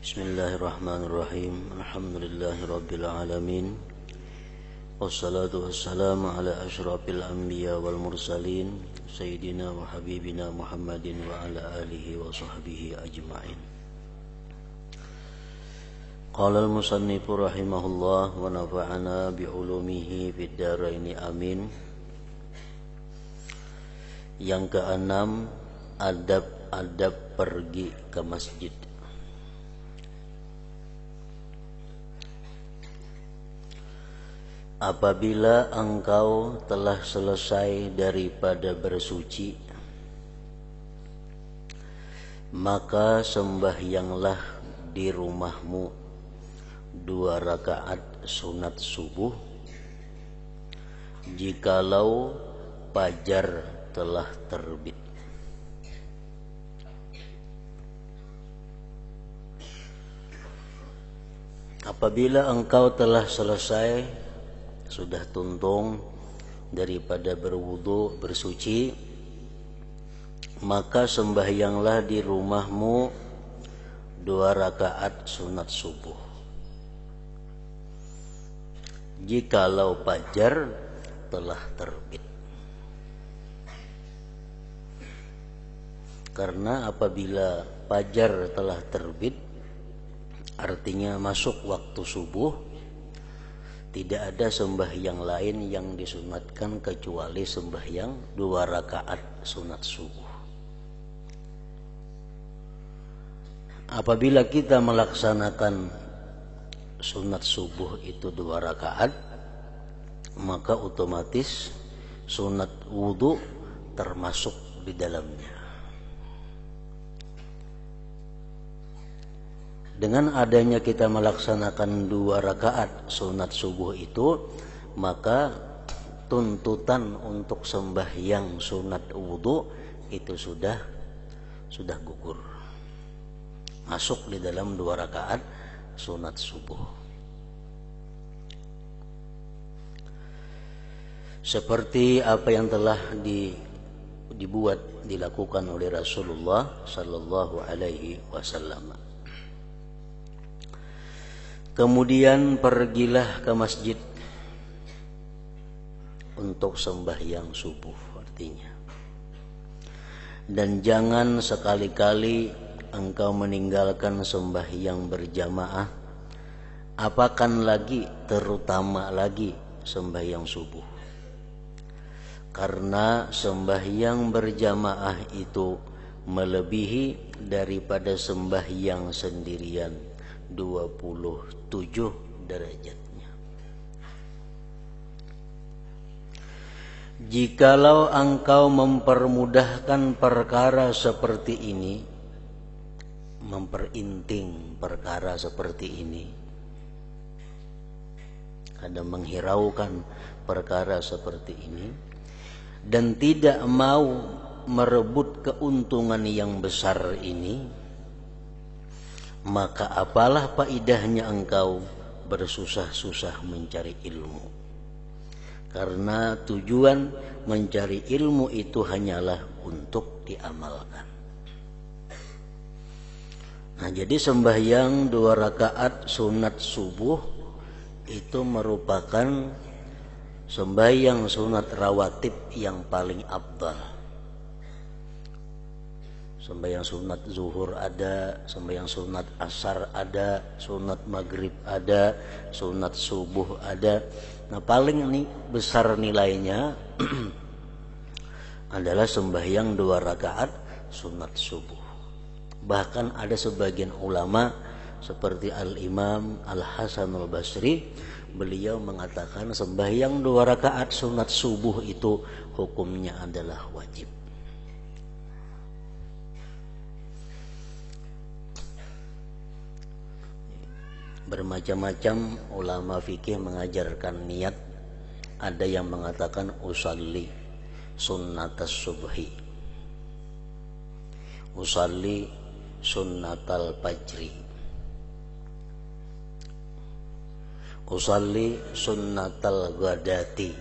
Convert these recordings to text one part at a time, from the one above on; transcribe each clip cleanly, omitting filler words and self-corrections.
Bismillahirrahmanirrahim. Alhamdulillahirabbil alamin. Wassalatu wassalamu ala asyrafil anbiya wal mursalin sayyidina wa habibina Muhammadin wa ala alihi wa sahbihi ajma'in. Qala al-musannifu rahimahullah wa nafa'ana bi ulumihi fid dharain amin. Yang keenam, adab-adab pergi ke masjid. Apabila engkau telah selesai daripada bersuci, maka sembahyanglah di rumahmu 2 rakaat sunat subuh jikalau fajar telah terbit. Apabila engkau telah selesai, sudah tuntung daripada berwudu, bersuci, maka sembahyanglah di rumahmu 2 rakaat sunat subuh jikalau fajar telah terbit. Karena apabila fajar telah terbit, artinya masuk waktu subuh, tidak ada sembahyang lain yang disunatkan kecuali sembahyang 2 rakaat sunat subuh. Apabila kita melaksanakan sunat subuh itu 2 rakaat, maka otomatis sunat wudu termasuk di dalamnya. Dengan adanya kita melaksanakan 2 rakaat sunat subuh itu, maka tuntutan untuk sembahyang sunat wudu itu sudah gugur, masuk di dalam 2 rakaat sunat subuh. Seperti apa yang telah dilakukan oleh Rasulullah sallallahu alaihi wasallam. Kemudian pergilah ke masjid untuk sembahyang subuh, artinya. Dan jangan sekali-kali engkau meninggalkan sembahyang berjamaah, apakan lagi, terutama lagi sembahyang subuh. Karena sembahyang berjamaah itu melebihi daripada sembahyang sendirian 27 derajatnya. Jikalau engkau mempermudahkan perkara seperti ini, memperinting perkara seperti ini, kadang menghiraukan perkara seperti ini, dan tidak mau merebut keuntungan yang besar ini, maka apalah faedahnya engkau bersusah-susah mencari ilmu. Karena tujuan mencari ilmu itu hanyalah untuk diamalkan. Nah, jadi sembahyang 2 rakaat sunat subuh itu merupakan sembahyang sunat rawatib yang paling afdal. Sembahyang sunat zuhur ada, sembahyang sunat asar ada, sunat maghrib ada, sunat subuh ada. Nah, paling besar nilainya adalah sembahyang 2 rakaat sunat subuh. Bahkan ada sebagian ulama seperti Al-Imam Al-Hasan Al-Basri, beliau mengatakan sembahyang 2 rakaat sunat subuh itu hukumnya adalah wajib. Bermacam-macam ulama fikih mengajarkan niat. Ada yang mengatakan usalli sunnatas subhi, usalli sunnatal fajri, usalli sunnatal ghadati,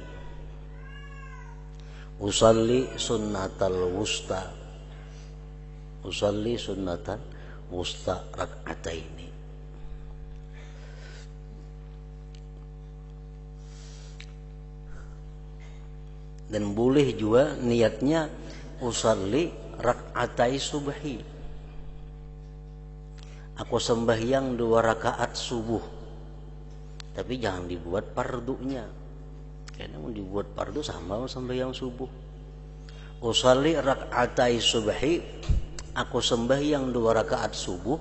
usalli sunnatal wusta, usalli sunnatal wusta rak'ataini. Dan boleh juga niatnya usalli rak'atai subhi, aku sembahyang 2 rakaat subuh. Tapi jangan dibuat fardunya, karena mau dibuat fardu sama sembahyang subuh. Usalli rak'atai subhi, aku sembahyang 2 rakaat subuh.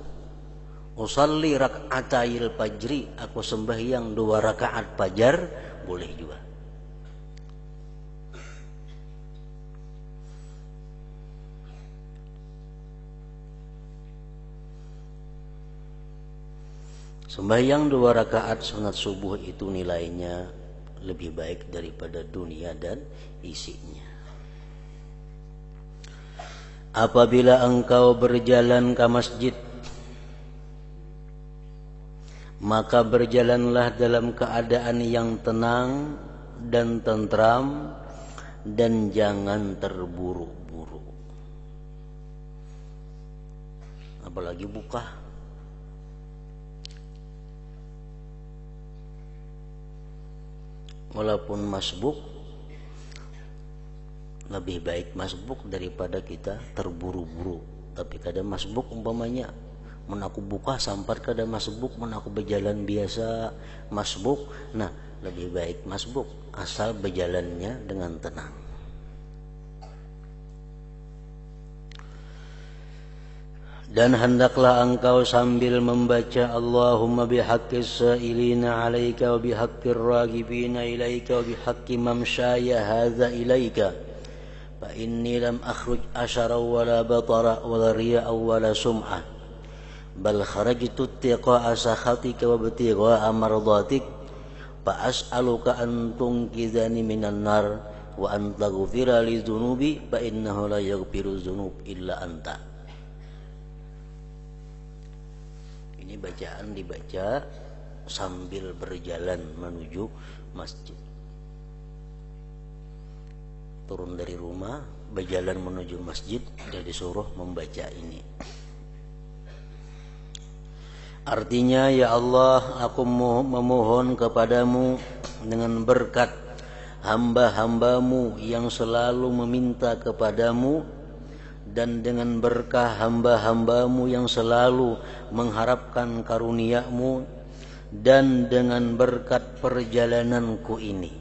Usalli rak'atail fajri, aku sembahyang 2 rakaat fajar, boleh juga. Sembahyang 2 rakaat sunat subuh itu nilainya lebih baik daripada dunia dan isinya. Apabila engkau berjalan ke masjid, maka berjalanlah dalam keadaan yang tenang dan tentram, dan jangan terburu-buru. Apalagi buka. Walaupun masbuk, lebih baik masbuk daripada kita terburu-buru. Tapi kadang masbuk umpamanya menaku buka sampai kadang masbuk menaku berjalan biasa masbuk. Nah, lebih baik masbuk asal berjalannya dengan tenang. Dan hendaklah engkau sambil membaca Allahumma bihaqqis sa'ilina alaika wa bihaqqir ragibina ilaika wa bihaqqi mamsyaya hadza ilaika fa inni lam akhruj asyara wala batara wala riya'a wala sum'ah bal kharajtu tiqa'a sakhatika wa btigha'a mardatik fa as'aluka an tunqidhani minan nar wa an taghfira li dhunubi fa innahu la yaghfiru dhunub illa anta. Ini bacaan dibaca sambil berjalan menuju masjid. Turun dari rumah, berjalan menuju masjid, dan disuruh membaca ini. Artinya, ya Allah, aku memohon kepadamu dengan berkat hamba-hambamu yang selalu meminta kepadamu, dan dengan berkah hamba-hambamu yang selalu mengharapkan karunia-Mu, dan dengan berkat perjalananku ini.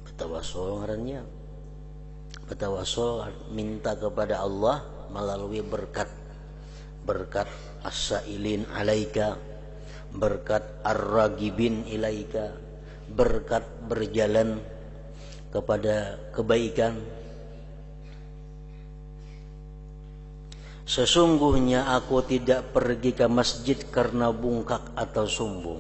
Bertawassul ngarannya. Bertawassul minta kepada Allah melalui berkat. Berkat as-sa'ilin alaika, berkat ar-ragibin ilaika, berkat berjalan kepada kebaikan. Sesungguhnya aku tidak pergi ke masjid karena bungkak atau sombong,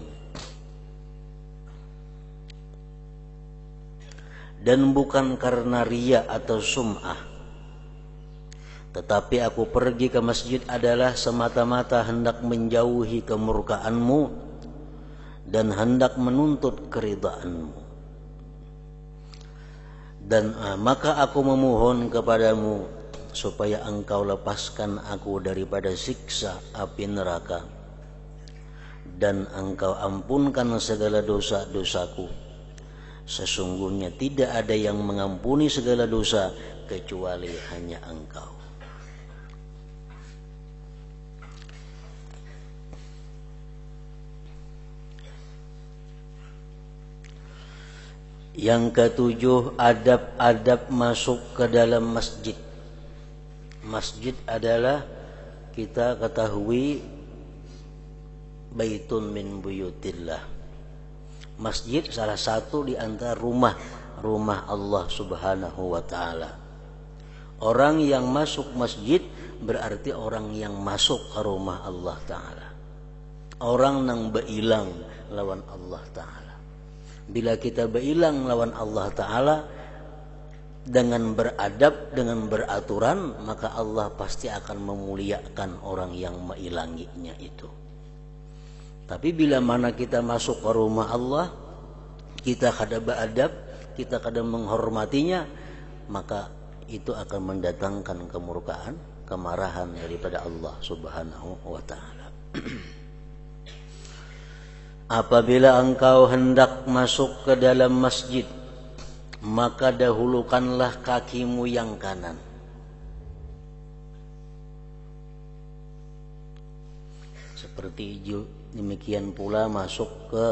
dan bukan karena riya atau sum'ah, tetapi aku pergi ke masjid adalah semata-mata hendak menjauhi kemurkaan-Mu dan hendak menuntut keridhaan-Mu. Dan maka aku memohon kepadamu supaya engkau lepaskan aku daripada siksa api neraka, dan engkau ampunkan segala dosa-dosaku. Sesungguhnya tidak ada yang mengampuni segala dosa kecuali hanya engkau. Yang ketujuh, adab-adab masuk ke dalam masjid. Masjid adalah, kita ketahui, baitun min buyutillah. Masjid salah satu di antara rumah Allah Subhanahu wa ta'ala. Orang yang masuk masjid berarti orang yang masuk ke rumah Allah ta'ala. Orang yang berilang lawan Allah ta'ala. Bila kita berilang lawan Allah ta'ala dengan beradab, dengan beraturan, maka Allah pasti akan memuliakan orang yang mengilanginya itu. Tapi bila mana kita masuk ke rumah Allah, kita kada beradab, kita kada menghormatinya, maka itu akan mendatangkan kemurkaan, kemarahan daripada Allah Subhanahu wa ta'ala. Apabila engkau hendak masuk ke dalam masjid, maka dahulukanlah kakimu yang kanan. Seperti demikian pula masuk ke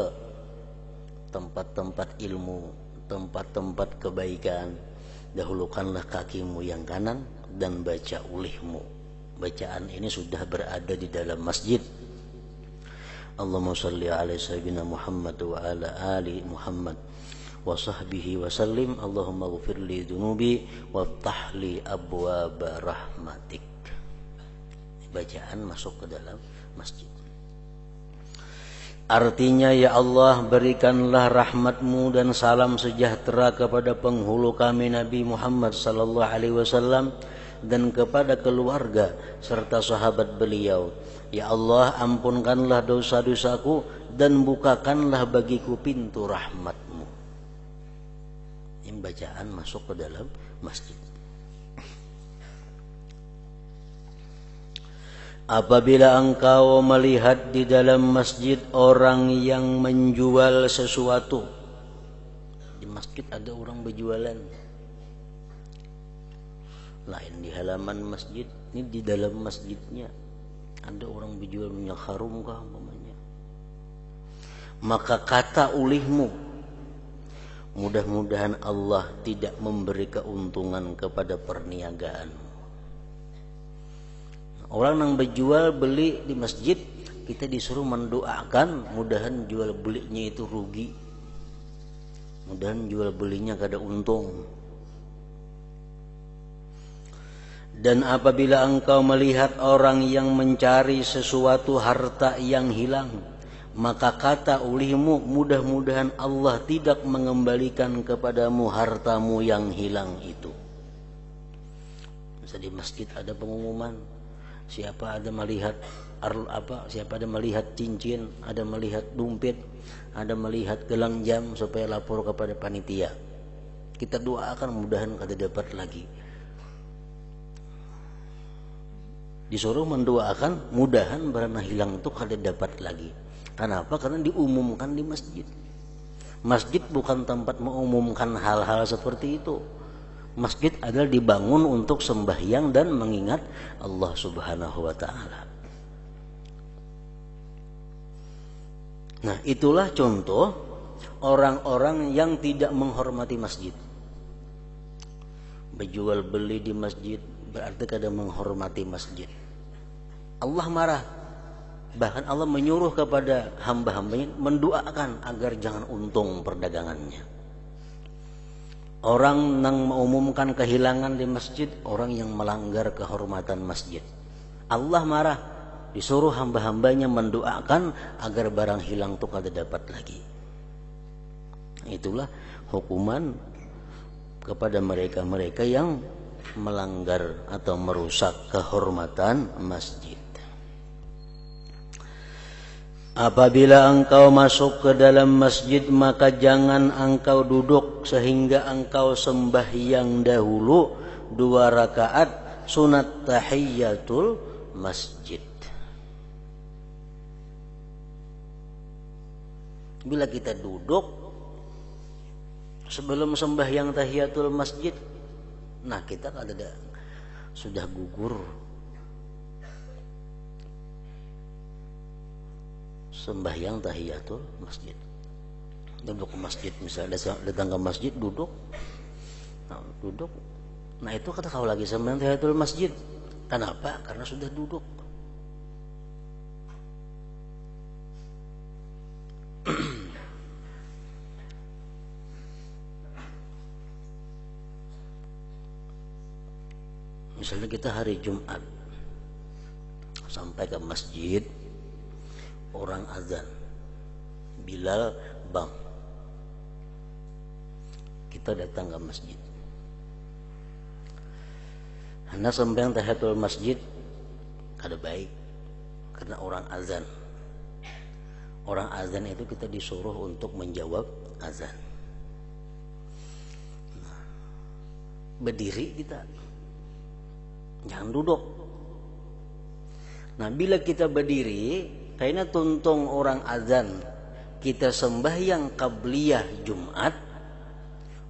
tempat-tempat ilmu, tempat-tempat kebaikan, dahulukanlah kakimu yang kanan dan baca ulihmu. Bacaan ini sudah berada di dalam masjid. Allahumma salli ala sayyidina Muhammad wa ala ali Muhammad wa sahbihi wa sallim. Allahumma ghfir li dunubi waftah li abwaba rahmatik. Bacaan masuk ke dalam masjid. Artinya, ya Allah, berikanlah rahmatmu dan salam sejahtera kepada penghulu kami Nabi Muhammad sallallahu alaihi wasallam dan kepada keluarga serta sahabat beliau. Ya Allah, ampunkanlah dosa-dosaku dan bukakanlah bagiku pintu rahmatmu. Ini bacaan masuk ke dalam masjid. Apabila engkau melihat di dalam masjid orang yang menjual sesuatu, di masjid ada orang berjualan, lain di halaman masjid, ini di dalam masjidnya ada orang berjual minyak harum kah umpamanya, maka kata ulihmu, mudah-mudahan Allah tidak memberi keuntungan kepada perniagaanmu. Orang yang berjual beli di masjid, kita disuruh mendoakan mudahan jual belinya itu rugi, mudahan jual belinya kada untung. Dan apabila engkau melihat orang yang mencari sesuatu harta yang hilang, maka kata ulihmu, mudah-mudahan Allah tidak mengembalikan kepadamu hartamu yang hilang itu. Misalnya di masjid ada pengumuman, siapa ada melihat siapa ada melihat cincin, ada melihat dompet, ada melihat gelang jam, supaya lapor kepada panitia. Kita doakan mudahan kada dapat lagi. Disuruh mendoakan mudahan barang hilang itu kada dapat lagi. Kenapa? Karena diumumkan di masjid. Masjid bukan tempat mengumumkan hal-hal seperti itu. Masjid adalah dibangun untuk sembahyang dan mengingat Allah Subhanahu wa taala. Nah, itulah contoh orang-orang yang tidak menghormati masjid. Berjual beli di masjid berarti kada menghormati masjid. Allah marah. Bahkan Allah menyuruh kepada hamba-hambanya mendoakan agar jangan untung perdagangannya. Orang yang mengumumkan kehilangan di masjid, orang yang melanggar kehormatan masjid. Allah marah, disuruh hamba-hambanya mendoakan agar barang hilang itu kada dapat lagi. Itulah hukuman kepada mereka-mereka yang melanggar atau merusak kehormatan masjid. Apabila engkau masuk ke dalam masjid, maka jangan engkau duduk sehingga engkau sembahyang dahulu 2 rakaat sunat tahiyatul masjid. Bila kita duduk sebelum sembahyang tahiyatul masjid, nah kita kada sudah gugur sembahyang tahiyatul masjid. Duduk ke masjid, misalnya datang ke masjid duduk, nah itu kata kau lagi sembahyang tahiyatul masjid. Kenapa? Karena sudah duduk. Misalnya kita hari Jumat sampai ke masjid, orang azan, Bilal bang, kita datang ke masjid. Karena sembahyang tahiyatul masjid kada baik, karena orang azan. Orang azan itu kita disuruh untuk menjawab azan. Nah, berdiri kita, jangan duduk. Nah, bila kita berdiri, kayaknya tuntung orang azan kita sembahyang qabliyah Jumat,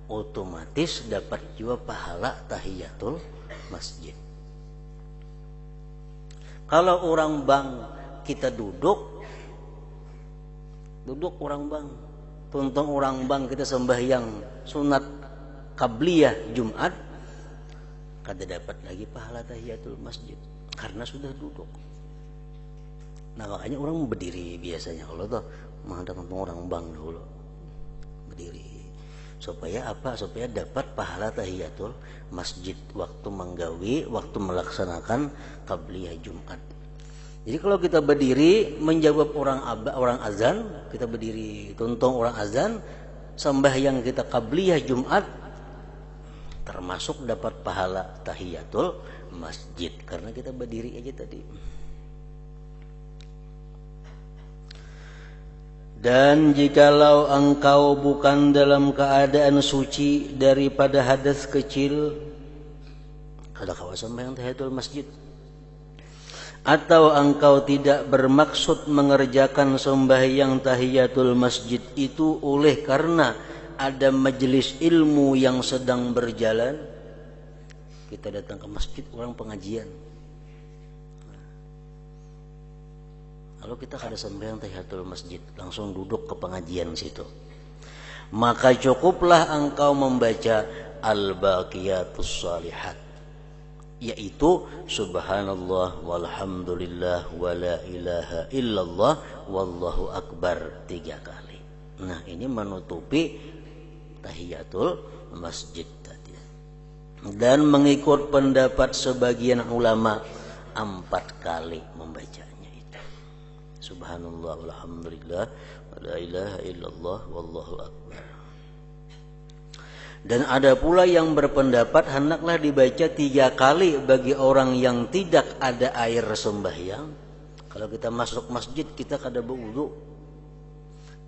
otomatis dapat juga pahala tahiyatul masjid. Kalau orang bank kita duduk orang bank, tuntung orang bank kita sembahyang sunat qabliyah Jumat, kada dapat lagi pahala tahiyatul masjid karena sudah duduk. Nah makanya orang berdiri biasanya kalau tuh menghadap orang bank dulu berdiri supaya apa? Supaya dapat pahala tahiyatul masjid waktu menggawi, waktu melaksanakan qabliyah Jumat. Jadi kalau kita berdiri menjawab orang azan, kita berdiri tuntung orang azan, sembahyang kita qabliyah Jumat, termasuk dapat pahala tahiyatul masjid karena kita berdiri aja tadi. Dan jikalau engkau bukan dalam keadaan suci daripada hadas kecil, kada kawasan sembahyang tahiyatul masjid, atau engkau tidak bermaksud mengerjakan sembahyang tahiyatul masjid itu oleh karena ada majelis ilmu yang sedang berjalan, kita datang ke masjid orang pengajian, kalau kita kada sembahyang tahiyatul masjid langsung duduk ke pengajian situ, maka cukuplah engkau membaca al-baqiyatus shalihat, yaitu subhanallah walhamdulillah wala ilaha illallah wallahu akbar 3 kali. Nah ini menutupi tahiyatul masjid tadi. Dan mengikut pendapat sebagian ulama 4 kali membacanya itu. Subhanallah walhamdulillah wala ilaha illallah wallahu akbar. Dan ada pula yang berpendapat hendaklah dibaca 3 kali bagi orang yang tidak ada air sembahyang. Kalau kita masuk masjid kita kada berwudu,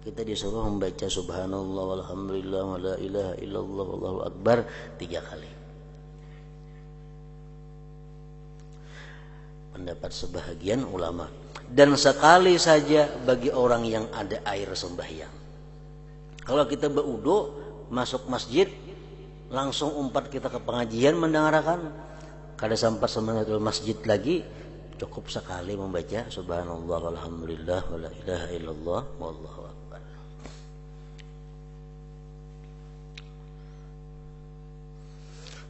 kita disuruh membaca subhanallah walhamdulillah wala ilaha illallah wallahu akbar 3 kali. Pendapat sebahagian ulama. Dan sekali saja bagi orang yang ada air sembahyang. Kalau kita berwudu masuk masjid langsung umpat kita ke pengajian mendengarkan, kada sempat sembahyang masjid lagi, cukup sekali membaca subhanallah walhamdulillah wala ilaha illallah wallahu akbar.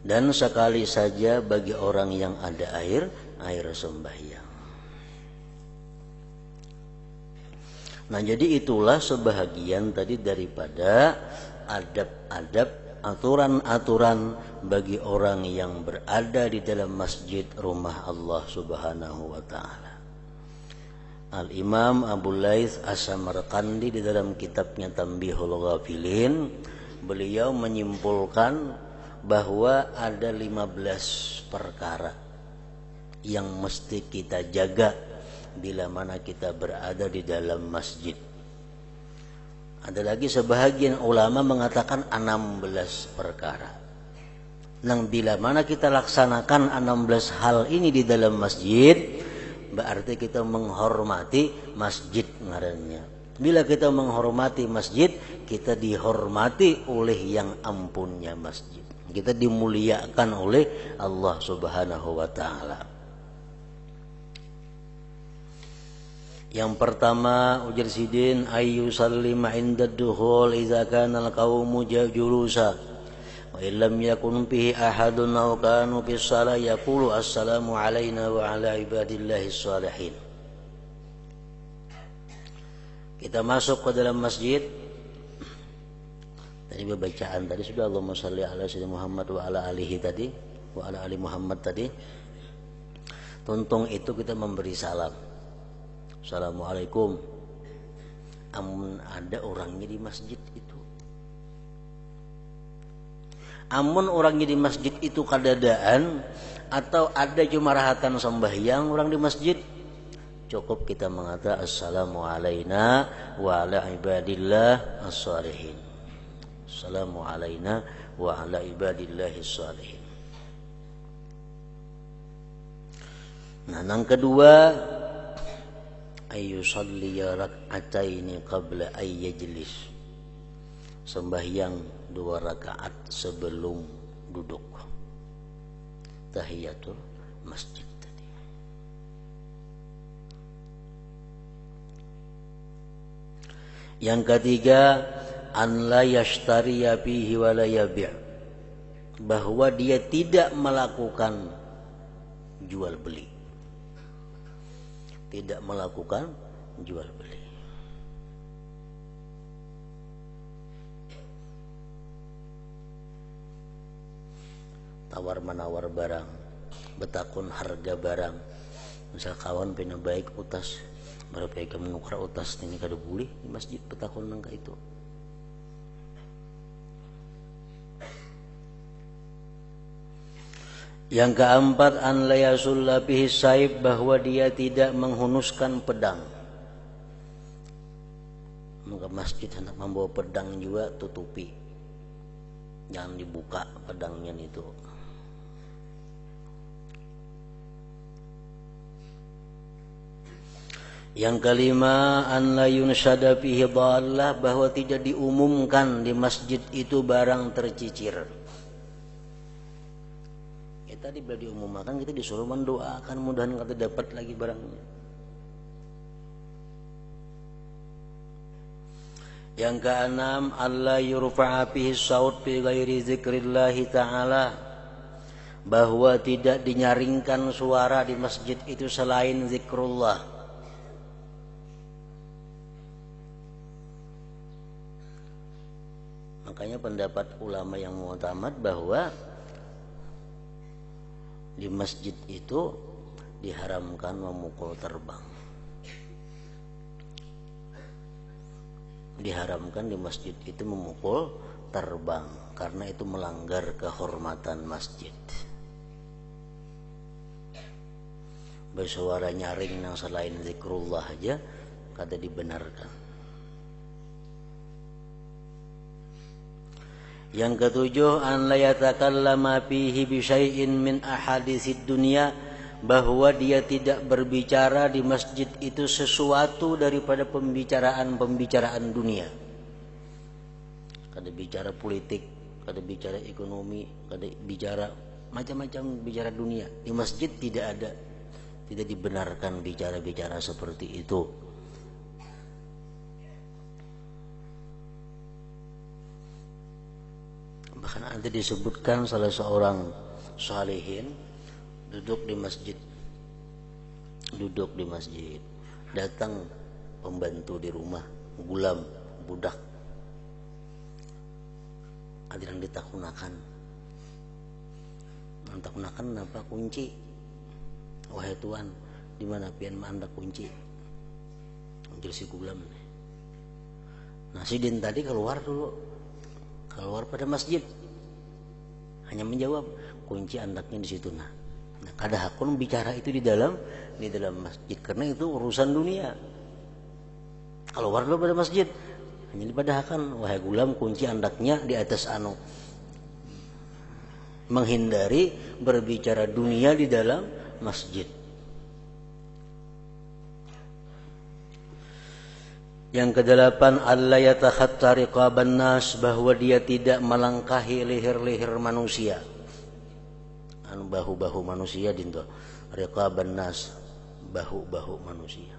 Dan sekali saja bagi orang yang ada air sembahyang. Nah jadi itulah sebahagian tadi daripada adab-adab, aturan-aturan bagi orang yang berada di dalam masjid rumah Allah Subhanahu wa taala. Al-Imam Abu Laits As-Samarqandi di dalam kitabnya Tanbihul Ghafilin, beliau menyimpulkan bahwa ada 15 perkara yang mesti kita jaga bila mana kita berada di dalam masjid. Ada lagi sebahagian ulama mengatakan 16 perkara. Nang bila mana kita laksanakan 16 hal ini di dalam masjid, berarti kita menghormati masjid ngarannya. Bila kita menghormati masjid, kita dihormati oleh yang ampunnya masjid. Kita dimuliakan oleh Allah Subhanahu wa taala. Yang pertama ujar sidin ayu sallima inda dukhul idza kana al-qaumu julusa wa illam yakun fihi ahadun aw kanu fi shalah yaqulu assalamu alayna wa ala ibadillahi shalihin. Kita masuk ke dalam masjid. Tadi bacaan tadi sudah Allahumma shalli ala sayyidina Muhammad wa ala alihi tadi, wa ala ali Muhammad tadi. Tuntung itu kita memberi salam. Assalamualaikum. Amun ada orangnya di masjid itu. Amun orangnya di masjid itu kadadaan atau ada cuma rahatan sembahyang orang di masjid, cukup kita mengatakan assalamu alayna wa ala ibadillah as-shalihin. Assalamu alayna wa ala ibadillahi as-shalihin. Nah, yang kedua ayyusalliya rak'ataini qabla ayyajlis, sembahyang 2 rakaat sebelum duduk, tahiyatul masjid tadi. Yang ketiga, an la yashtariya fihi wa la yabi', bahwa dia tidak melakukan jual beli, tidak melakukan jual beli. Tawar menawar barang, betakun harga barang. Misal kawan pina baik utas, berapa yang menukar utas ini kada boleh di masjid betakun nangka itu. Yang keempat, an la yasulla bihi saib, bahwa dia tidak menghunuskan pedang. Maka masjid hendak membawa pedang juga tutupi, jangan dibuka pedangnya itu. Yang kelima, an la yunshada fihi dhallah, bahwa tidak diumumkan di masjid itu barang tercicir. Tadi bila diumumkan, kita disuruh mendoakan mudahan kita dapat lagi barangnya. Yang keenam, alla yurfa'a fihi saut fi ghairi zikrillah ta'ala, bahwa tidak dinyaringkan suara di masjid itu selain zikrullah. Makanya pendapat ulama yang mu'tamad bahwa di masjid itu diharamkan memukul terbang. Diharamkan di masjid itu memukul terbang, karena itu melanggar kehormatan masjid. Bersuara nyaring yang selain zikrullah aja kada dibenarkan. Yang ketujuh, an la yatakallama fihi bi syai'in min ahaditsid dunya, bahwa dia tidak berbicara di masjid itu sesuatu daripada pembicaraan dunia. Kada bicara politik, kada bicara ekonomi, kada bicara macam-macam bicara dunia. Di masjid tidak ada, tidak dibenarkan bicara-bicara seperti itu. Bahkan ada disebutkan salah seorang salihin duduk di masjid, datang pembantu di rumah, gulam, budak, ada yang ditakunakan apa kunci, wahai tuan, di mana pian anda kunci? Anjir si gulam. Nah si din tadi keluar pada masjid, hanya menjawab kunci andaknya di situ. Nah kada hakun bicara itu di dalam masjid, karena itu urusan dunia. Keluar dulu pada masjid, hanya dipadahkan wahai gulam kunci andaknya di atas anu. Menghindari berbicara dunia di dalam masjid. Yang kedelapan, alla yatakhatta riqaban nas, bahwa dia tidak melangkahi leher-leher manusia. Anu bahu-bahu manusia dinto. Riqaban nas, bahu-bahu manusia.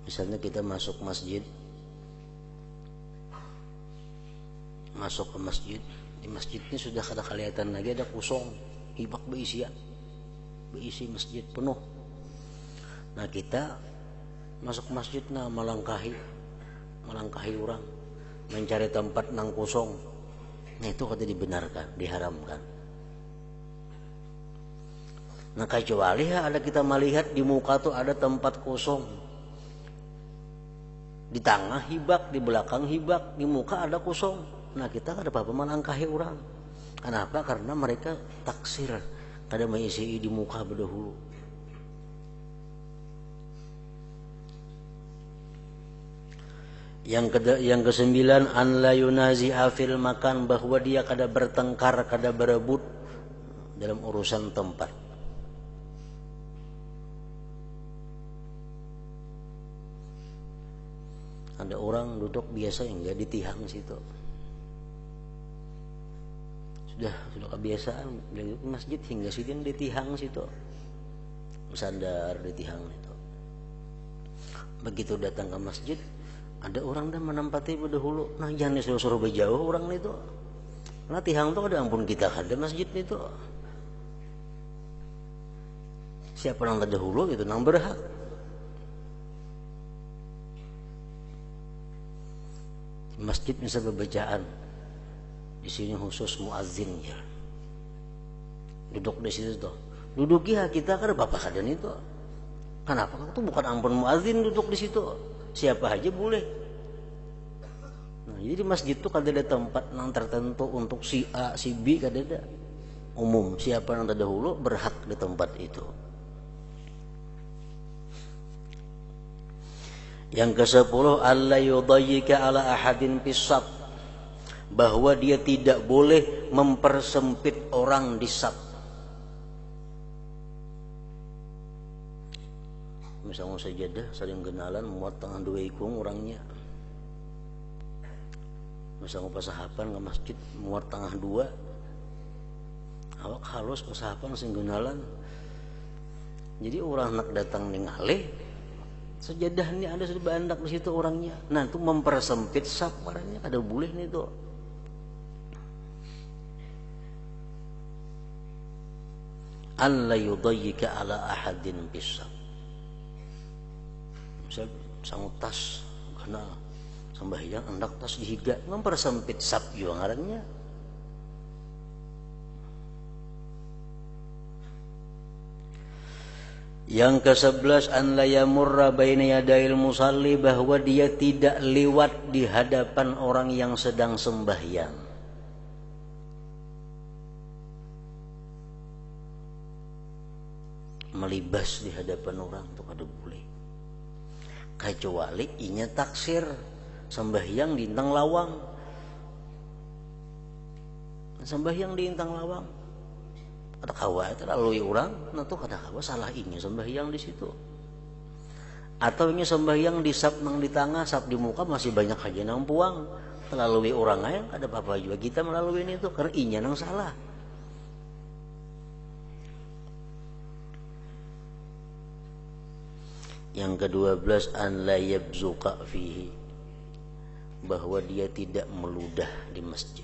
Misalnya kita masuk ke masjid, di masjidnya sudah kada kelihatan lagi, ada kosong, hibak beisi masjid penuh. Nah kita masuk masjid melangkahi orang, mencari tempat nang kosong. Nah itu kada dibenarkan, diharamkan. Nah kecuali ada kita melihat di muka tuh ada tempat kosong, di tengah hibak, di belakang hibak, di muka ada kosong. Nah kita kada apa-apa melangkahi orang. Kenapa? Karena mereka taksir, kada mengisi di muka berdahulu. Yang kesembilan, an la yunazi'a fil makan, bahwa dia kada bertengkar, kada berebut dalam urusan tempat. Ada orang duduk biasa enggak di tihang situ. Sudah kebiasaan beliau ke masjid hingga situ di tihang situ. Bersandar di tihang itu. Begitu datang ke masjid, ada orang dan menempati berdahulu. Nah, jangan disuruh-suruh berjauh orang itu. Nah, tihang itu ada ampun kita ada masjid itu. Siapa yang terdahulu itu nang berhak. Masjid misal bacaan di sini khusus muazin ya. Duduk di situ tuh. Duduk ya kita kan bapak kadan itu. Kenapa? Itu bukan ampun muazin duduk di situ. Siapa aja boleh. Nah, jadi di masjid itu kada ada tempat yang tertentu untuk si A, si B kada ada. Umum siapa yang terdahulu berhak di tempat itu. Yang ke-10 alla yudayyika ala ahadin fisab, bahwa dia tidak boleh mempersempit orang di sab. Misalnya sajadah saling kenalan muat tengah dua ikung orangnya. Misalnya pasahapan ke masjid muat tengah dua. Awak halus pasahapan sing kenalan. Jadi orang nak datang ningali sejadah ini ada sudah bandak di situ orangnya. Nah, itu mempersempit saf orangnya kada boleh nih tuh. Alla yudayyika ala ahadin bisab. Misal sangut tas karena sembahyang hendak tas dihiga mempersempit saf juga ngarannya. Yang ke-11 an la yamurra baina yadayil musalli, bahwa dia tidak lewat di hadapan orang yang sedang sembahyang. Melibas di hadapan orang itu kada boleh. Kecuali inya taksir sembahyang di intang lawang. Sembahyang di intang lawang. Ada kawa itu lalu orang, nah tuh kada kawa salah ini sembahyang di situ. Atau ini sembahyang di sap nang di tengah, sap di muka masih banyak aja nang puang. Melalui orang aja ada apa-apa juga kita melalui ini tuh karena inya nang salah. Yang ke-12 an la yabzuqa fihi, bahwa dia tidak meludah di masjid.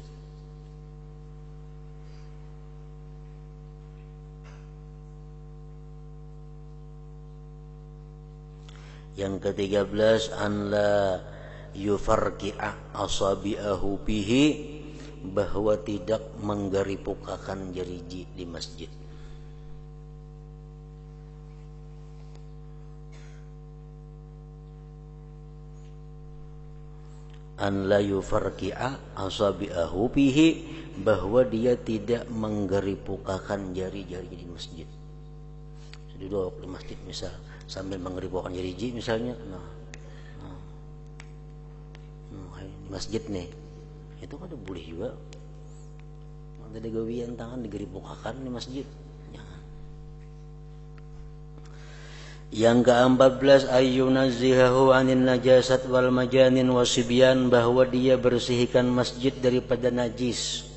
Yang ke-13 an la yufarqi'a asabi'ahu bihi, bahwa tidak menggeripukakan jeriji di masjid. An la yufarqi'a asabi'ahu bihi, bahwa dia tidak menggeripukakan jari-jari di masjid. Duduk di masjid misal sambil menggeripukan jeriji misalnya, di masjid nih, itu kan boleh juga. Ada gawian tangan digeripukakan di masjid, jangan. Yang ke-14 ayyunazzihahu 'anil najasat wal majanin wasibyan, bahwa dia bersihkan masjid daripada najis.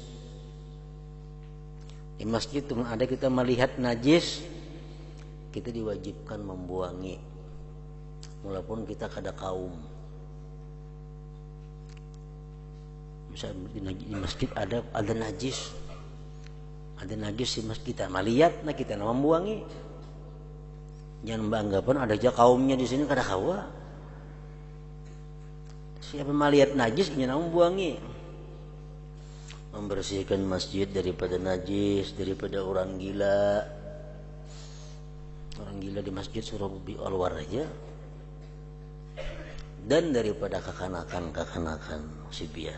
Di masjid itu ada kita melihat najis, kita diwajibkan membuangi walaupun kita kada kaum. Misal di masjid ada najis, di masjid kita melihat, nah kita membuangi. Jangan beranggapan ada aja kaumnya di sini kada kawa. Siapa melihat najis ingin membuangi. Membersihkan masjid daripada najis, daripada orang gila. Orang gila di masjid suruh keluar aja. Dan daripada kekanakan sibyan.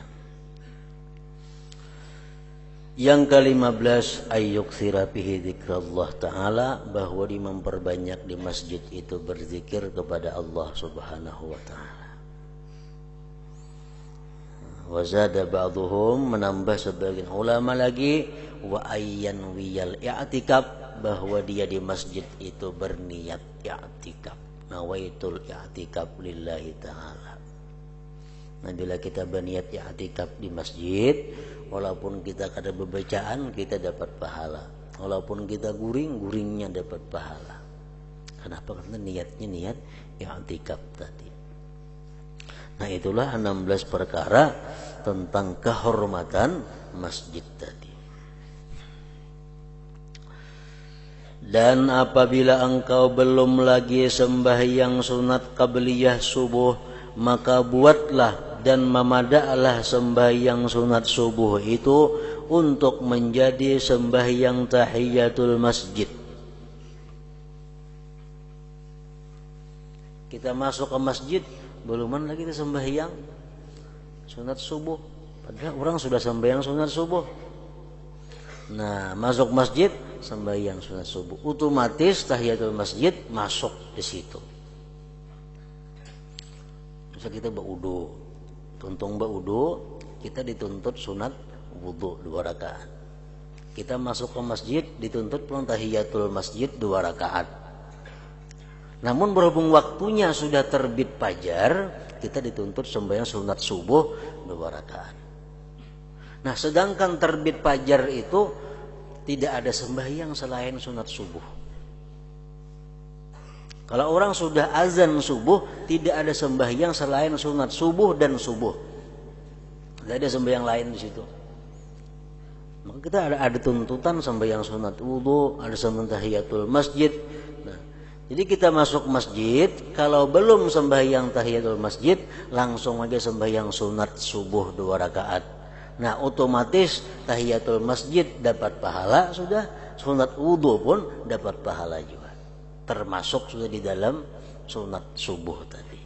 Yang ke-15 ayyuktsira fihi dzikrullah taala, bahwa dia memperbanyak di masjid itu berzikir kepada Allah Subhanahu wa taala. Wa zada ba'dhum, menambah sebagian ulama lagi, wa ayyan wiyal i'tikaf, bahwa dia di masjid itu berniat i'tikaf, nawaitul i'tikaf lillahi ta'ala. Nah, bila kita berniat i'tikaf di masjid, walaupun kita kada bebacaan, kita dapat pahala. Walaupun kita guring, guringnya dapat pahala. Kenapa? Karena niatnya niat i'tikaf tadi. Nah, itulah 16 perkara tentang kehormatan masjid tadi. Dan apabila engkau belum lagi sembahyang sunat qabliyah subuh, maka buatlah dan memadaklah sembahyang sunat subuh itu untuk menjadi sembahyang tahiyatul masjid. Kita masuk ke masjid, beluman lagi kita sembahyang sunat subuh, padahal orang sudah sembahyang sunat subuh. Nah, masuk masjid sembahyang sunat subuh, otomatis tahiyatul masjid masuk di situ. Misal kita baudu, tuntung baudu, kita dituntut sunat wudu 2 rakaat. Kita masuk ke masjid dituntut pulang tahiyatul masjid 2 rakaat. Namun berhubung waktunya sudah terbit fajar, kita dituntut sembahyang sunat subuh 2 rakaat. Nah, sedangkan terbit fajar itu tidak ada sembahyang selain sunat subuh. Kalau orang sudah azan subuh, tidak ada sembahyang selain sunat subuh dan subuh. Tidak ada sembahyang lain di situ. Maka kita ada tuntutan sembahyang sunat wudu, ada sembahyang tahiyatul masjid. Nah, jadi kita masuk masjid, kalau belum sembahyang tahiyatul masjid, langsung aja sembahyang sunat subuh 2 rakaat. Nah, otomatis tahiyatul masjid dapat pahala, sudah sunat wudu pun dapat pahala juga. Termasuk sudah di dalam sunat subuh tadi.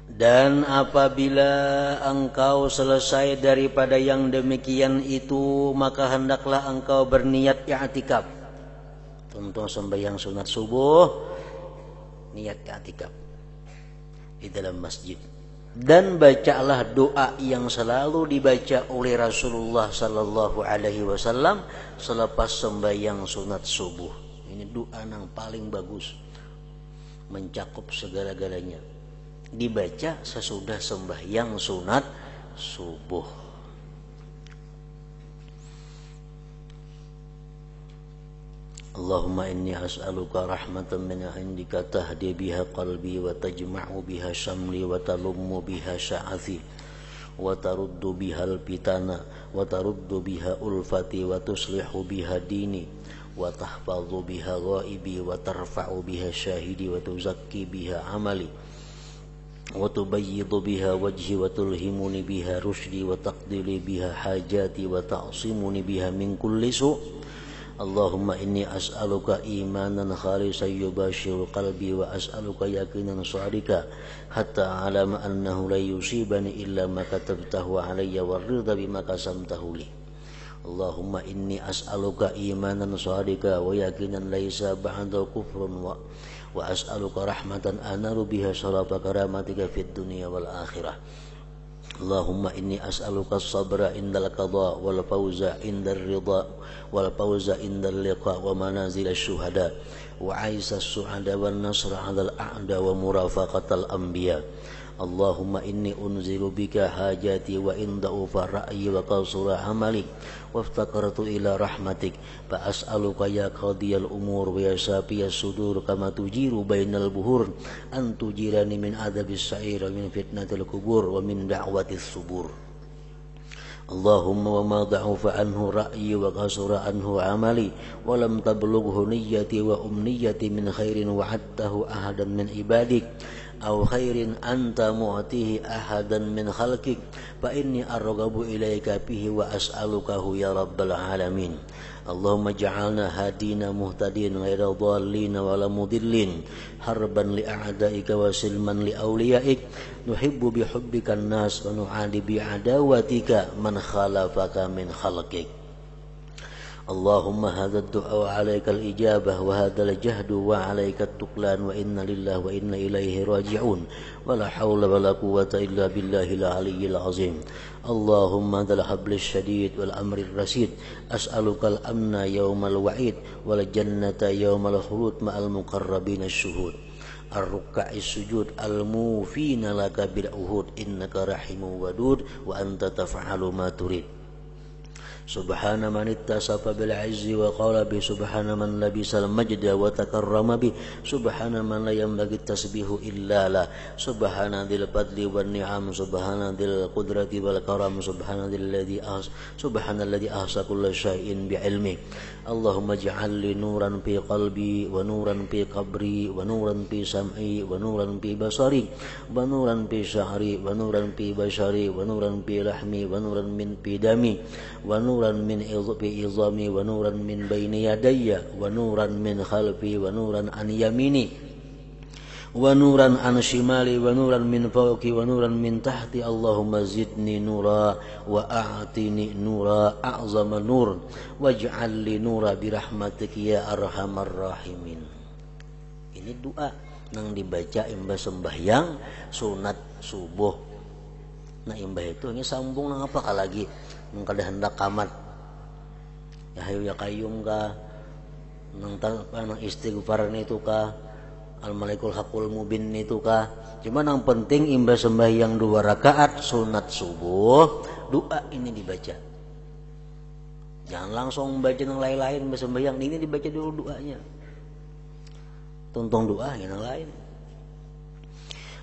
Dan apabila engkau selesai daripada yang demikian itu, maka hendaklah engkau berniat i'tikaf. Contoh sembahyang sunat subuh, niat i'tikaf di dalam masjid. Dan bacalah doa yang selalu dibaca oleh Rasulullah sallallahu alaihi wasallam selepas sembahyang sunat subuh. Ini doa yang paling bagus, mencakup segala-galanya. Dibaca sesudah sembahyang sunat subuh. Allahumma inni as'aluka rahmatan min indika tahdi biha qalbi wa tajma'u biha syamli wa talummu biha sya'athi wa taruddu biha al-pitana wa taruddu biha ulfati wa tuslihu biha dini wa tahfadhu biha ghaibi wa tarfa'u biha syahidi wa tuzakki biha amali wa tubayyidu biha wajhi wa tulhimuni biha rushdi wa taqdili biha hajati wa ta'simuni biha min kulli su'. Allahumma inni as'aluka imanan khalisan yubashiru qalbi wa as'aluka yaqinan shadika hatta a'lama annahu la yusibani illa ma katabtahu alayya wa ridha bima qasamtahu li. Allahumma inni as'aluka imanan shadika wa yaqinan laysa ba'dahu kufrun wa as'aluka rahmatan anaru biha syarafa karamatika fid dunya wal akhirah. Allahumma inni as'aluka as-sabra indal qada wal fawza indar ridha wal fawza indal liqa wa manazil asy-syuhada wa 'aisa as-su'ada wan nasra 'alal a'da wa murafaqatal anbiya. Allahumma inni unzilu bika hajati wa inda'u fara'yi wa qasura amali waftakartu ila rahmatik fa as'aluka ya qadiyal umur wa ya syafiyas sudur kama tujiru bainal buhur an tujirani min adabis sa'ir wa min fitnatil kubur wa min da'watis subur. Allahumma wa ma da'ufa anhu ra'yi wa qasura anhu amali wa lam tablughu niyyati wa umniyati min khairin wa'adtahu ahadan min ibadik aw khairin anta mu'tihi ahadan min khalqik fa inni arghabu ilaika bihi wa as'alukahu ya rabbal alamin. Allahumma ja'alna hadina muhtadin ghaira dhallin wa la mudillin harban li a'daika wa silman li awliyaik nuhibbu bi hubbika an-nas wa nu'adi bi adawatika man khalafaka min khalqik. Allahumma hadha ad-du'a wa 'alaika al-ijabah wa hadha al-jahdu wa 'alaika at-tuqlan wa inna lillahi wa inna ilaihi raji'un wa la hawla wa la quwwata illa billahil 'aliyyil 'azim. Allahumma dzal hablil syadid wal amrir rasyid as'alukal amna yaumal wa'id wal jannata yaumal khulud ma'al muqarrabin asy-syuhud ar-ruk'a'is sujud al-mufina laka bil uhud innaka rahimun wadud wa anta taf'alu ma turid. Subhana man ittasafa bil izzi wa qala bi subhana man labisal majda wa takarrama bi subhana man la yanbaghi tasbihu illa la subhana dzil fadli wan ni'am subhana dzil qudrati wal karam subhana alladhi ahsa kulla syai'in bi ilmi. Allahumma ij'al li nuran fi qalbi wa nuran fi qabri wa nuran fi sam'i wa nuran fi basari wa nuran fi sya'ri wa nuran fi bashari wa nuran fi lahmi wa nuran min fi dami wa nuran min izami wa nuran min baini yadayya wa nuran min khalfi wa nuran an yamini wa nuran an shimali wa nuran min fawqi wa nuran min tahti. Allahumma zidni nura wa a'tini nura a'zama nur waj'al li nura birahmatika ya arhamar rahimin. Ini doa nang dibaca imbah sembahyang sunat subuh. Nah imbah itu ini sambung nang apa lagi nang kada hendak kamat ya hayu ya qayyum ka nang istighfar itu ka al-malikul hakul mubin itu kah. Cuma yang penting imbah sembahyang 2 rakaat sunat subuh doa ini dibaca. Jangan langsung baca yang lain-lain imbah sembahyang, ini dibaca dulu doanya. Tuntung doa yang lain.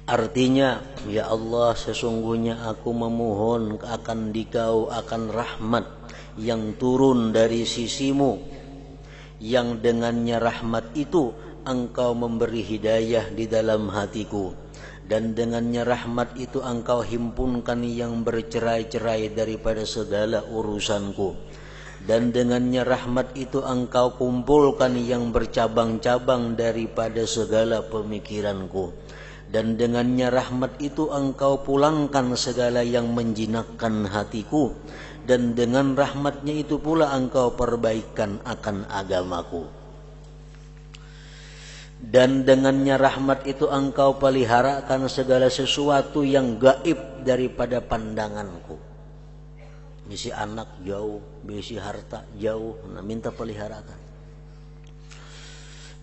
Artinya, ya Allah sesungguhnya aku memohon akan Dikau akan rahmat yang turun dari sisimu, yang dengannya rahmat itu Engkau memberi hidayah di dalam hatiku, dan dengannya rahmat itu Engkau himpunkan yang bercerai-cerai daripada segala urusanku, dan dengannya rahmat itu Engkau kumpulkan yang bercabang-cabang daripada segala pemikiranku, dan dengannya rahmat itu Engkau pulangkan segala yang menjinakkan hatiku, dan dengan rahmatnya itu pula Engkau perbaikan akan agamaku. Dan dengannya rahmat itu Engkau peliharakan segala sesuatu yang gaib daripada pandanganku. Bisi anak jauh, bisi harta jauh, nah minta peliharakan.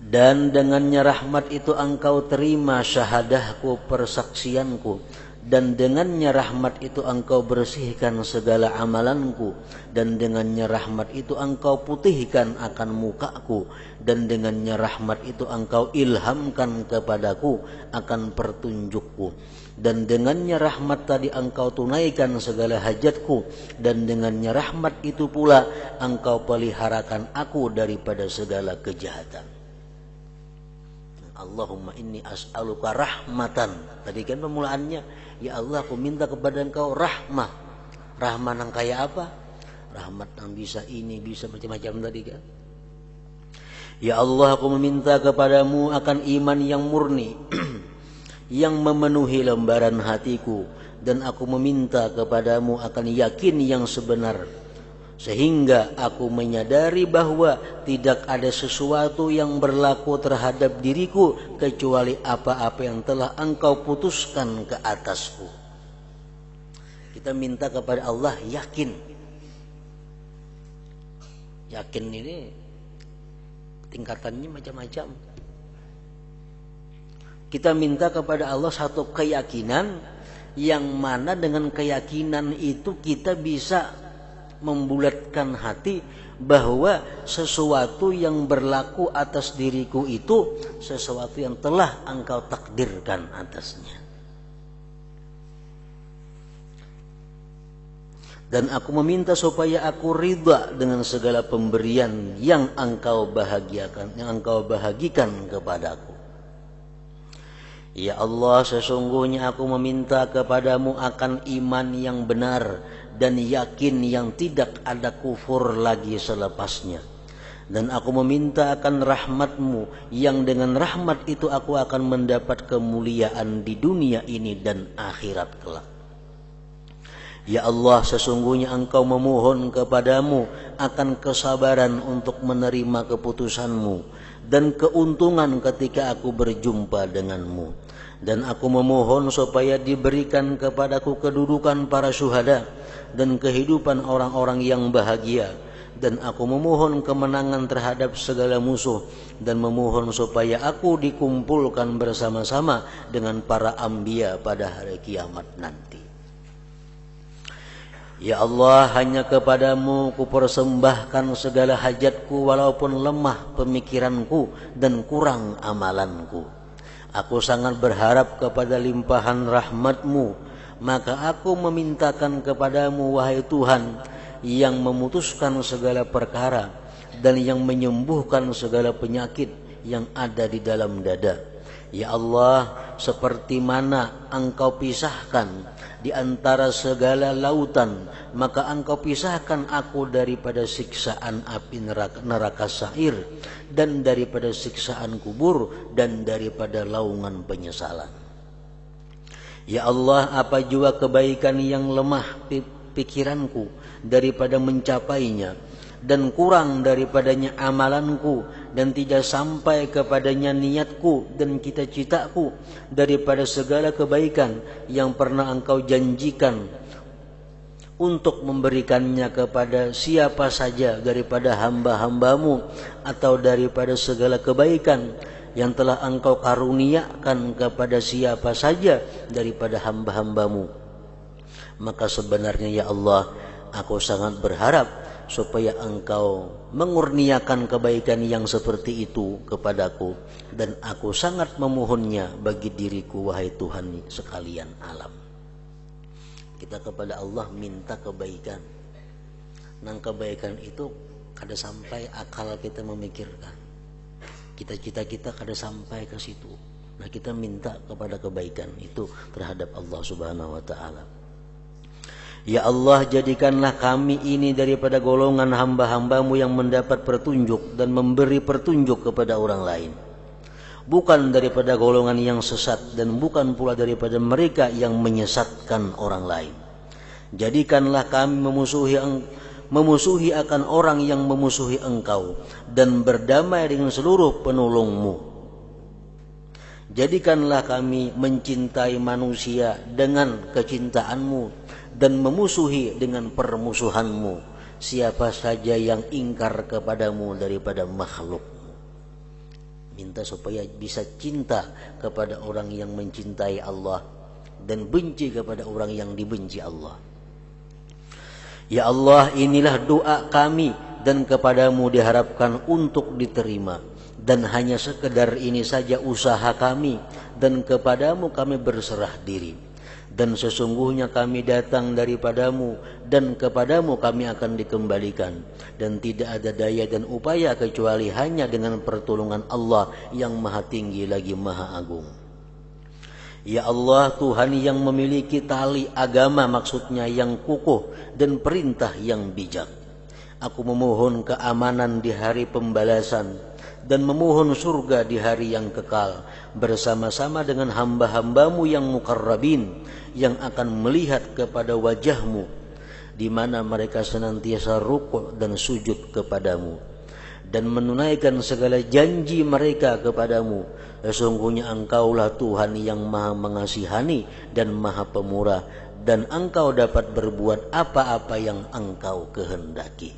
Dan dengannya rahmat itu Engkau terima syahadahku, persaksianku, dan dengannya rahmat itu Engkau bersihkan segala amalanku, dan dengannya rahmat itu Engkau putihkan akan mukaku, dan dengannya rahmat itu Engkau ilhamkan kepadaku akan pertunjukku, dan dengannya rahmat tadi Engkau tunaikan segala hajatku, dan dengannya rahmat itu pula Engkau peliharakan aku daripada segala kejahatan. Allahumma inni as'aluka rahmatan. Tadi kan pemulaannya, ya Allah aku minta kepada Engkau rahmah. Rahmah yang kayak apa? Rahmat yang bisa ini, bisa macam-macam tadi kan. Ya Allah aku meminta kepadamu akan iman yang murni yang memenuhi lembaran hatiku, dan aku meminta kepadamu akan yakin yang sebenar, sehingga aku menyadari bahwa tidak ada sesuatu yang berlaku terhadap diriku kecuali apa-apa yang telah Engkau putuskan ke atasku. Kita minta kepada Allah yakin. Yakin ini tingkatannya macam-macam. Kita minta kepada Allah satu keyakinan yang mana dengan keyakinan itu kita bisa membulatkan hati bahwa sesuatu yang berlaku atas diriku itu sesuatu yang telah Engkau takdirkan atasnya. Dan aku meminta supaya aku ridha dengan segala pemberian yang Engkau bahagiakan, yang Engkau bahagikan kepadaku. Ya Allah, sesungguhnya aku meminta kepadamu akan iman yang benar dan yakin yang tidak ada kufur lagi selepasnya. Dan aku meminta akan rahmatmu yang dengan rahmat itu aku akan mendapat kemuliaan di dunia ini dan akhirat kelak. Ya Allah, sesungguhnya Engkau memohon kepadamu akan kesabaran untuk menerima keputusanmu dan keuntungan ketika aku berjumpa denganmu. Dan aku memohon supaya diberikan kepadaku kedudukan para syuhada dan kehidupan orang-orang yang bahagia. Dan aku memohon kemenangan terhadap segala musuh dan memohon supaya aku dikumpulkan bersama-sama dengan para anbiya pada hari kiamat nanti. Ya Allah, hanya kepadamu kupersembahkan segala hajatku walaupun lemah pemikiranku dan kurang amalanku. Aku sangat berharap kepada limpahan rahmat-Mu, maka aku memintakan kepadamu, wahai Tuhan, yang memutuskan segala perkara dan yang menyembuhkan segala penyakit yang ada di dalam dada. Ya Allah, seperti mana Engkau pisahkan di antara segala lautan, maka Engkau pisahkan aku daripada siksaan api neraka sa'ir dan daripada siksaan kubur dan daripada laungan penyesalan. Ya Allah, apa jua kebaikan yang lemah pikiranku daripada mencapainya dan kurang daripadanya amalanku dan tidak sampai kepadanya niatku dan cita-citaku daripada segala kebaikan yang pernah Engkau janjikan untuk memberikannya kepada siapa saja daripada hamba-hambamu, atau daripada segala kebaikan yang telah Engkau karuniakan kepada siapa saja daripada hamba-hambamu. Maka sebenarnya ya Allah, aku sangat berharap supaya Engkau mengurniakan kebaikan yang seperti itu kepadaku, dan aku sangat memohonnya bagi diriku, wahai Tuhan sekalian alam. Kita kepada Allah minta kebaikan. Nang kebaikan itu kada sampai akal kita memikirkan. Cita-cita kita kada sampai ke situ. Nah, kita minta kepada kebaikan itu terhadap Allah Subhanahu wa taala. Ya Allah, jadikanlah kami ini daripada golongan hamba-hambamu yang mendapat petunjuk dan memberi petunjuk kepada orang lain, bukan daripada golongan yang sesat dan bukan pula daripada mereka yang menyesatkan orang lain. Jadikanlah kami memusuhi akan orang yang memusuhi Engkau dan berdamai dengan seluruh penolongmu. Jadikanlah kami mencintai manusia dengan kecintaanmu dan memusuhi dengan permusuhanmu siapa saja yang ingkar kepadamu daripada makhluk. Minta supaya bisa cinta kepada orang yang mencintai Allah dan benci kepada orang yang dibenci Allah. Ya Allah, inilah doa kami dan kepadamu diharapkan untuk diterima, dan hanya sekedar ini saja usaha kami, dan kepadamu kami berserah diri. Dan sesungguhnya kami datang daripadamu dan kepadamu kami akan dikembalikan, dan tidak ada daya dan upaya kecuali hanya dengan pertolongan Allah yang maha tinggi lagi maha agung. Ya Allah, Tuhan yang memiliki tali agama, maksudnya yang kukuh, dan perintah yang bijak, aku memohon keamanan di hari pembalasan dan memohon surga di hari yang kekal bersama-sama dengan hamba-hambamu yang mukarrabin, yang akan melihat kepada wajahmu di mana mereka senantiasa rukuk dan sujud kepadamu dan menunaikan segala janji mereka kepadamu. Sesungguhnya Engkaulah Tuhan yang maha mengasihani dan maha pemurah, dan Engkau dapat berbuat apa-apa yang Engkau kehendaki.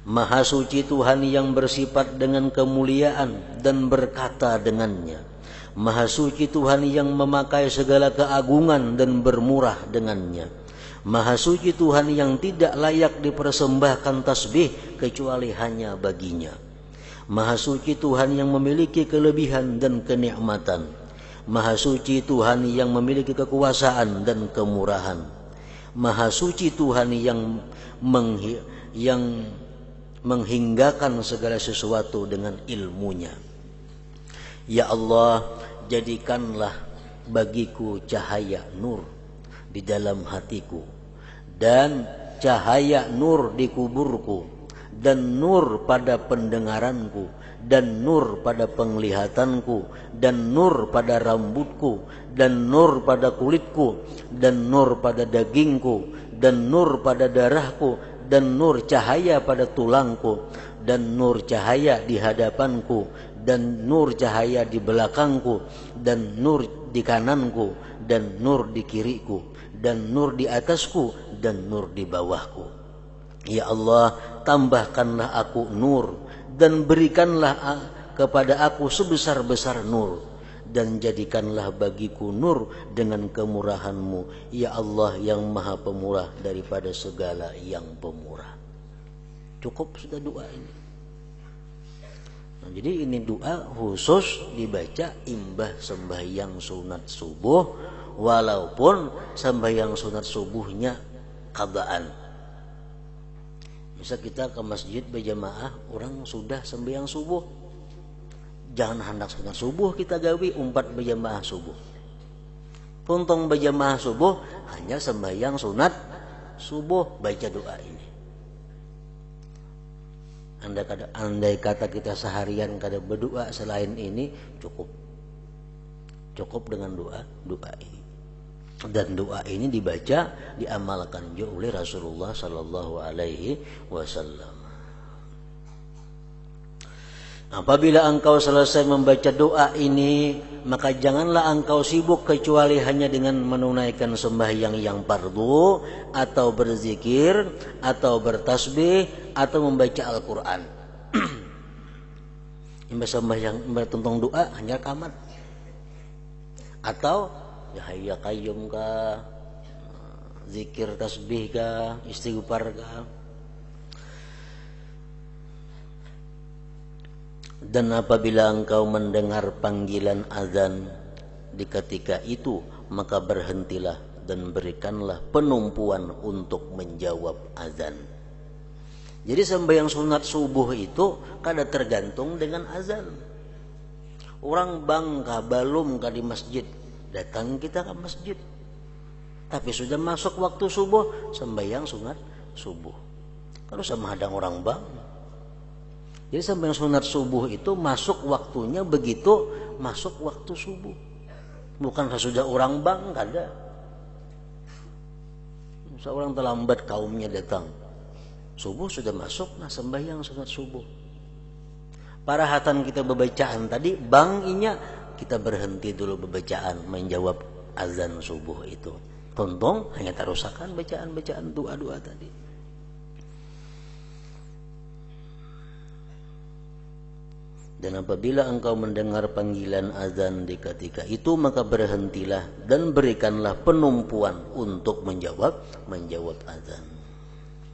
Maha suci Tuhan yang bersifat dengan kemuliaan dan berkata dengannya. Maha suci Tuhan yang memakai segala keagungan dan bermurah dengannya. Maha suci Tuhan yang tidak layak dipersembahkan tasbih kecuali hanya baginya. Maha suci Tuhan yang memiliki kelebihan dan kenikmatan. Maha suci Tuhan yang memiliki kekuasaan dan kemurahan. Maha suci Tuhan yang menghinggakan segala sesuatu dengan ilmunya. Ya Allah, jadikanlah bagiku cahaya nur di dalam hatiku, dan cahaya nur di kuburku, dan nur pada pendengaranku, dan nur pada penglihatanku, dan nur pada rambutku, dan nur pada kulitku, dan nur pada dagingku, dan nur pada darahku, dan nur cahaya pada tulangku, dan nur cahaya di hadapanku, dan nur cahaya di belakangku, dan nur di kananku, dan nur di kiriku, dan nur di atasku, dan nur di bawahku. Ya Allah, tambahkanlah aku nur, dan berikanlah kepada aku sebesar-besar nur, dan jadikanlah bagiku nur dengan kemurahan-Mu, ya Allah yang maha pemurah daripada segala yang pemurah. Cukup sudah doa ini. Nah, jadi ini doa khusus dibaca imbah sembahyang sunat subuh, walaupun sembahyang sunat subuhnya qadaan. Misal kita ke masjid berjamaah, orang sudah sembahyang subuh, jangan hendak sunat subuh kita gawi umpat berjamaah subuh. Puntong berjamaah subuh hanya sembahyang sunat subuh, baca doa ini. Andai kata kita seharian kada berdoa selain ini, cukup dengan doa ini. Dan doa ini dibaca, diamalkan juga oleh Rasulullah Sallallahu Alaihi Wasallam. Apabila engkau selesai membaca doa ini, maka janganlah engkau sibuk kecuali hanya dengan menunaikan sembahyang yang fardu, atau berzikir, atau bertasbih, atau membaca Al-Quran. Sembahyang tentang doa hanya kamat, atau ya hayya qayyum ka, zikir tasbih ka, istighfar ka. Dan apabila engkau mendengar panggilan azan di ketika itu, maka berhentilah dan berikanlah penumpuan untuk menjawab azan. Jadi sembahyang sunat subuh itu kada tergantung dengan azan. Orang bangka balum ka di masjid, datang kita ke masjid, tapi sudah masuk waktu subuh, sembahyang sunat subuh. Kalau sama hadang orang bang, jadi sembahyang sunat subuh itu masuk waktunya begitu masuk waktu subuh, bukan sesudah orang bang, kada. Seorang terlambat kaumnya datang, subuh sudah masuk, nah sembahyang sunat subuh. Parahatan kita bebacaan tadi, bang inya kita berhenti dulu bacaan menjawab azan subuh itu. Tontong hanya terusakan bacaan doa-doa tadi. Dan apabila engkau mendengar panggilan azan di ketika itu, maka berhentilah dan berikanlah penumpuan untuk menjawab azan.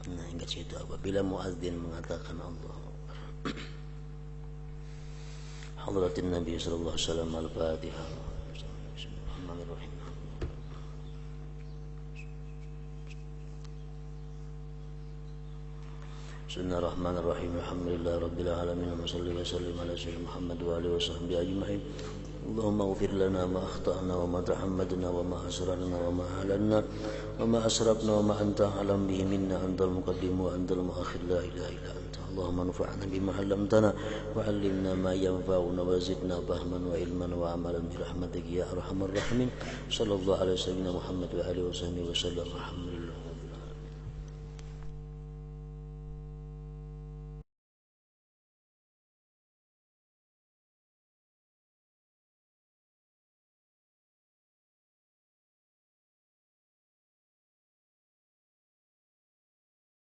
Nah, ingat situ apabila muadzin mengatakan Allah. Hadratin Nabi sallallahu alaihi wasallam, Al-Fatihah. Bismillahirrahmanirrahim. Bismillahirrahmanirrahim. Alhamdulillahirabbil alamin. Wa sallallahu wa sallim ala sayyidina Muhammad wa alihi washabbihi ajma'in. Allahumma ighfir lana ma akhtana wa ma tahammadna wa ma asrarna wa ma halanna wa ma asrafna wa ma anta alam bihi minna, antal muqaddim wa antal muakhir, la ilaha illa anta. اللهم انفعنا بما علمتنا وعلمنا ما ينفعنا وزدنا فهما وعلما وعملا برحمتك يا ارحم الراحمين. صلى الله على سيدنا محمد وآله وصحبه وسلم. الحمد لله.